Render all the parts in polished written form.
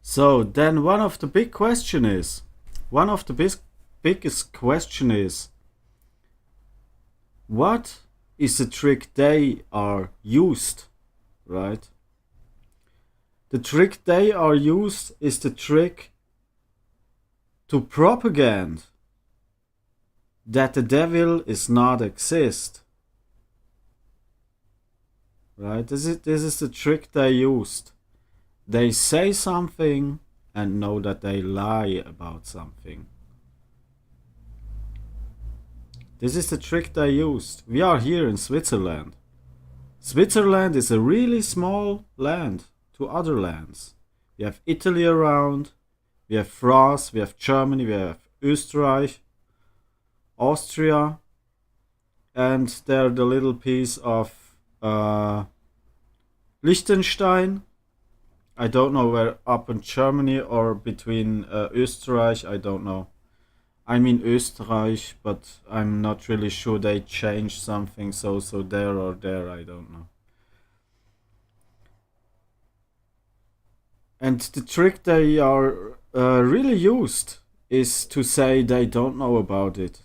So then one of the biggest question is, what is the trick they are used, right? The trick they are used is the trick to propagate that the devil is not exist, right? This is the trick they used. They say something and know that they lie about something. This is the trick they used. We are here in Switzerland. Switzerland is a really small land to other lands. We have Italy around, we have France, we have Germany, we have Österreich, Austria, and they're the little piece of Liechtenstein. I don't know where up in Germany or between Österreich, I don't know. I mean Österreich, but I'm not really sure they changed something, so there or there, I don't know. And the trick they are really used is to say they don't know about it.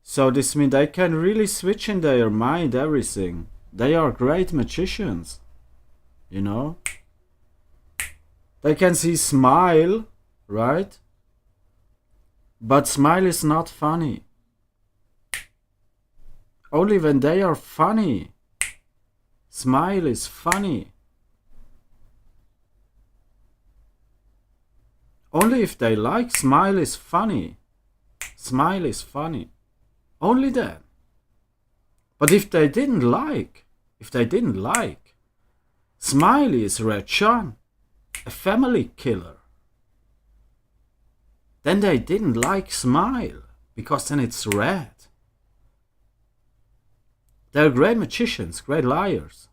So this means they can really switch in their mind everything. They are great magicians, you know? They can see smile, right? But smile is not funny. Only when they are funny, smile is funny. Only if they like smile is funny. Smile is funny. Only then. But if they didn't like, Smiley is Red John, a family killer. Then they didn't like Smile, because then it's red. They're great magicians, great liars,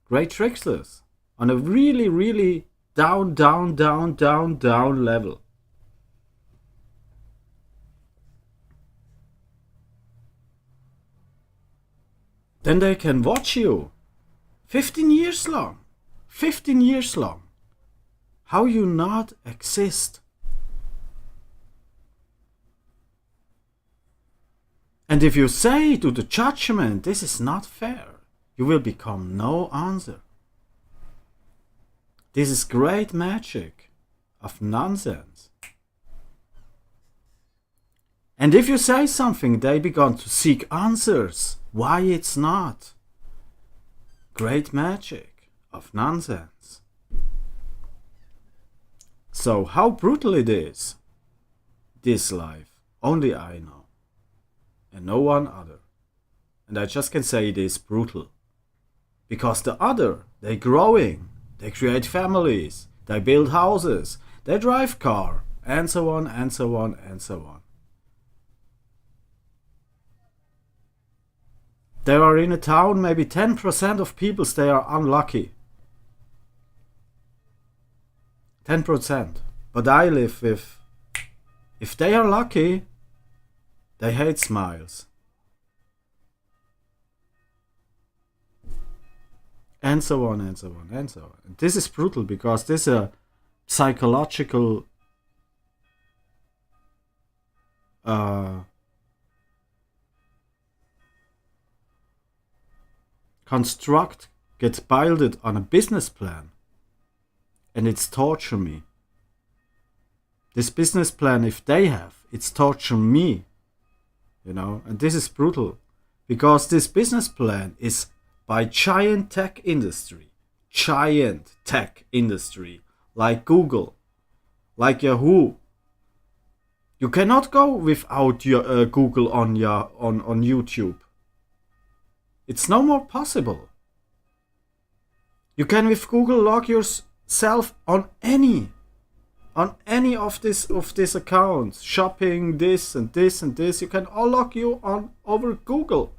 great tricksters, on a really, really down level. Then they can watch you 15 years long. 15 years long. How you not exist. And if you say to the judgment, this is not fair, you will become no answer. This is great magic of nonsense. And if you say something, they begin to seek answers. Why it's not? Great magic of nonsense. So how brutal it is, this life, only I know. And no one other. And I just can say it is brutal. Because the other, they're growing, they create families, they build houses, they drive car, and so on, and so on, and so on. There are in a town maybe 10% of people they are unlucky. 10%. But I live with, if they are lucky, they hate smiles. And so on, and so on, and so on. This is brutal because this is a psychological construct gets built on a business plan. And it's torture me. This business plan, if they have, it's torture me. You know, and this is brutal. Because this business plan is by giant tech industry. Giant tech industry. Like Google. Like Yahoo. You cannot go without your Google on YouTube. It's no more possible. You can with Google log yourself on any of this accounts, shopping, this and this and this. You can all log you on over Google.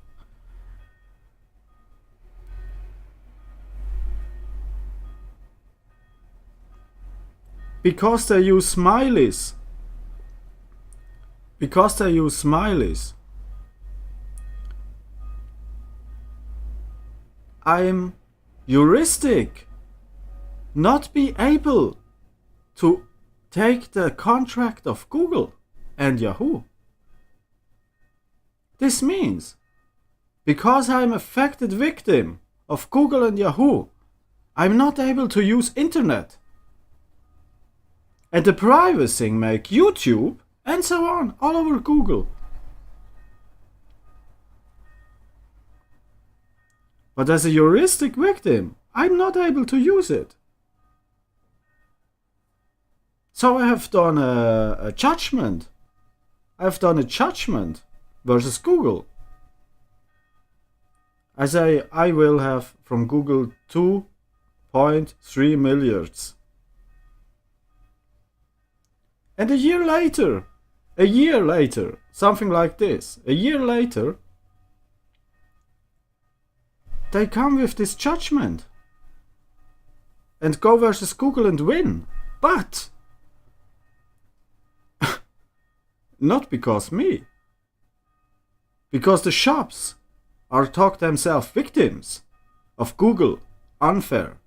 Because they use smileys. I'm heuristic not be able to take the contract of Google and Yahoo. This means, because I'm affected victim of Google and Yahoo, I'm not able to use internet. And the privacy make YouTube and so on all over Google. But as a heuristic victim, I'm not able to use it. So I have done a judgment. I've done a judgment versus Google. I say I will have from Google 2.3 milliards. And a year later, something like this, a year later, they come with this judgment and go versus Google and win. But not because me. Because the shops are talk themselves victims of Google. Unfair.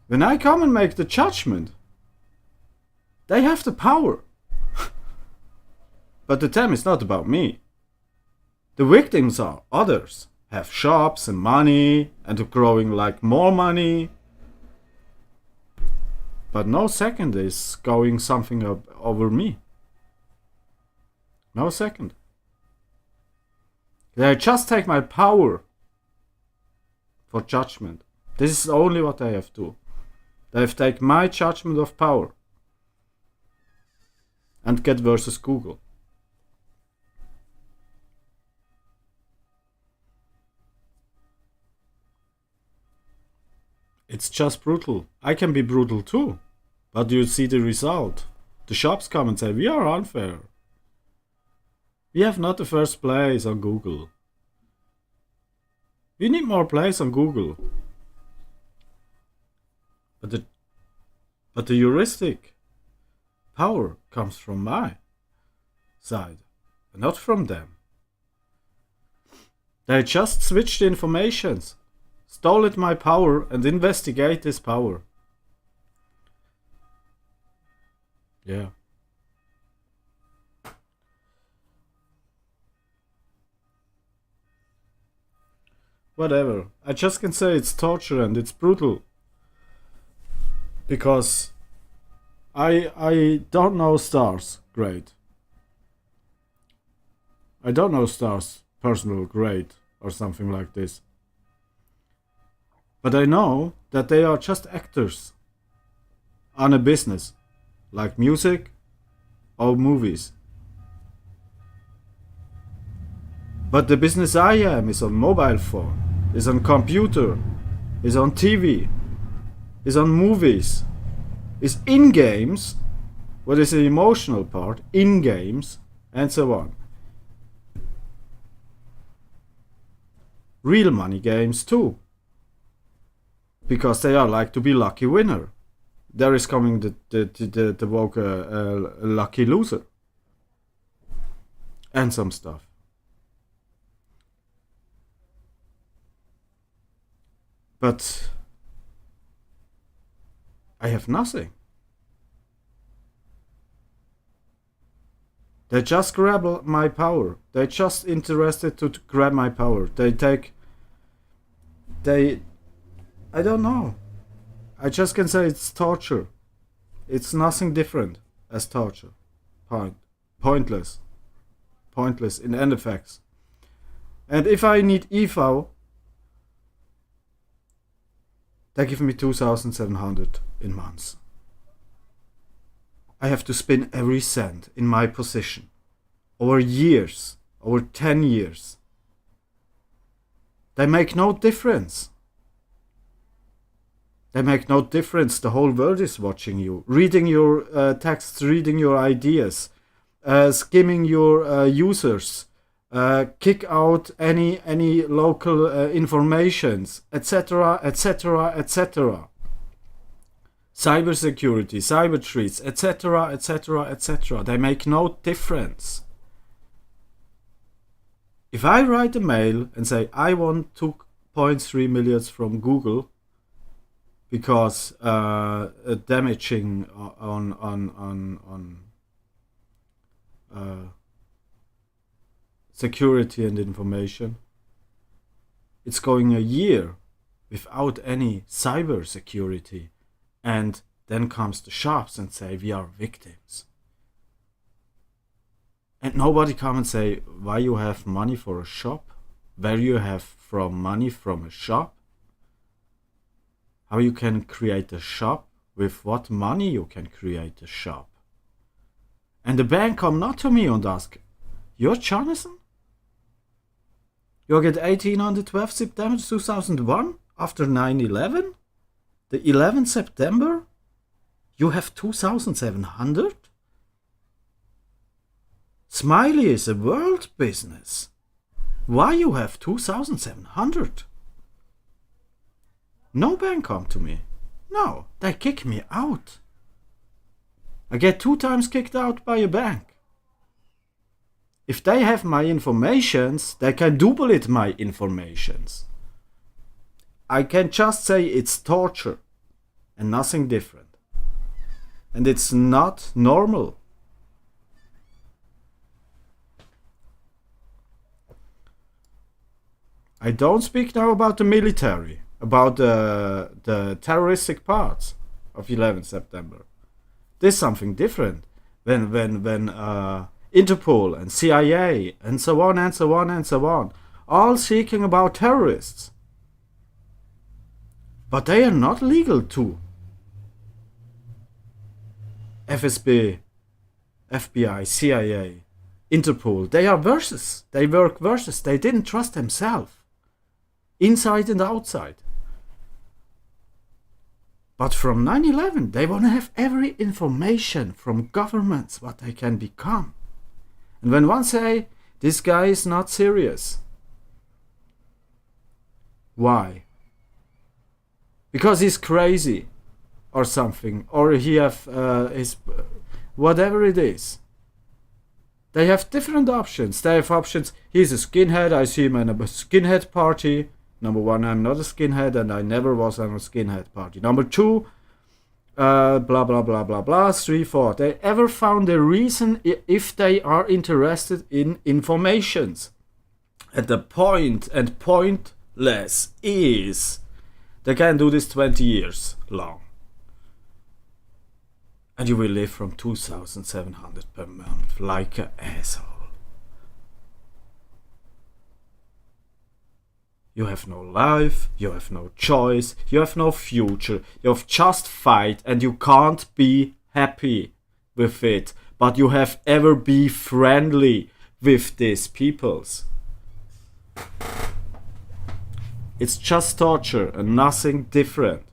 When I come and make the judgment, they have the power. But the time is not about me. The victims are others, have shops and money and are growing like more money. But no second is going something up over me. No second. They just take my power for judgment. This is only what they have to. They have taken my judgment of power and get versus Google. It's just brutal. I can be brutal too. But you see the result. The shops come and say, we are unfair. We have not the first place on Google. We need more place on Google. But the heuristic power comes from my side, not from them. They just switched the informations, stole it my power and investigate this power. Yeah. Whatever. I just can say it's torture and it's brutal. Because I don't know stars great. I don't know stars personal great or something like this. But I know that they are just actors on a business, like music or movies. But the business I am is on mobile phone, is on computer, is on TV, is on movies, is in games, what is the emotional part, in games, and so on. Real money games too. Because they are like to be lucky winner. There is coming the woke lucky loser. And some stuff. But I have nothing. They just grab my power. They're just interested to grab my power. I don't know. I just can say it's torture. It's nothing different as torture. Pointless. Pointless in end effects. And if I need EVO, they give me 2,700 in months. I have to spin every cent in my position. Over years. Over 10 years. They make no difference. They make no difference. The whole world is watching you. Reading your texts, reading your ideas. Skimming your users. Kick out any local informations, etc., etc., etc. Cybersecurity, cyber threats, etc., etc., etc. They make no difference. If I write a mail and say I want to 0.3 million from Google because damaging on security and information. It's going a year without any cyber security, and then comes the shops and say we are victims. And nobody come and say why you have money for a shop, where you have from money from a shop, how you can create a shop, with what money you can create a shop. And the bank come not to me and ask, you're Jonathan? You get 18 on the 12th September 2001 after 9/11? The 11th September? You have 2,700? Smiley is a world business. Why you have 2,700? No bank come to me. No, they kick me out. I get 2 times kicked out by a bank. If they have my informations, they can duplicate my informations. I can just say it's torture and nothing different. And it's not normal. I don't speak now about the military, about the terroristic parts of 11th September. This is something different. When Interpol and CIA and so on and so on and so on, all seeking about terrorists. But they are not legal too. FSB, FBI, CIA, Interpol, they are versus. They work versus. They didn't trust themselves. Inside and outside. But from 9/11, they want to have every information from governments what they can become. And when one say, this guy is not serious. Why? Because he's crazy or something, or he have his whatever it is. They have different options. They have options. He's a skinhead. I see him in a skinhead party. Number 1, I'm not a skinhead, and I never was on a skinhead party. Number 2, blah blah blah blah blah. 3, 4. They ever found a reason if they are interested in informations? At the point and pointless is they can do this 20 years long. And you will live from 2,700 per month like an asshole. You have no life, you have no choice, you have no future. You have just fight and you can't be happy with it. But you have ever be friendly with these peoples. It's just torture and nothing different.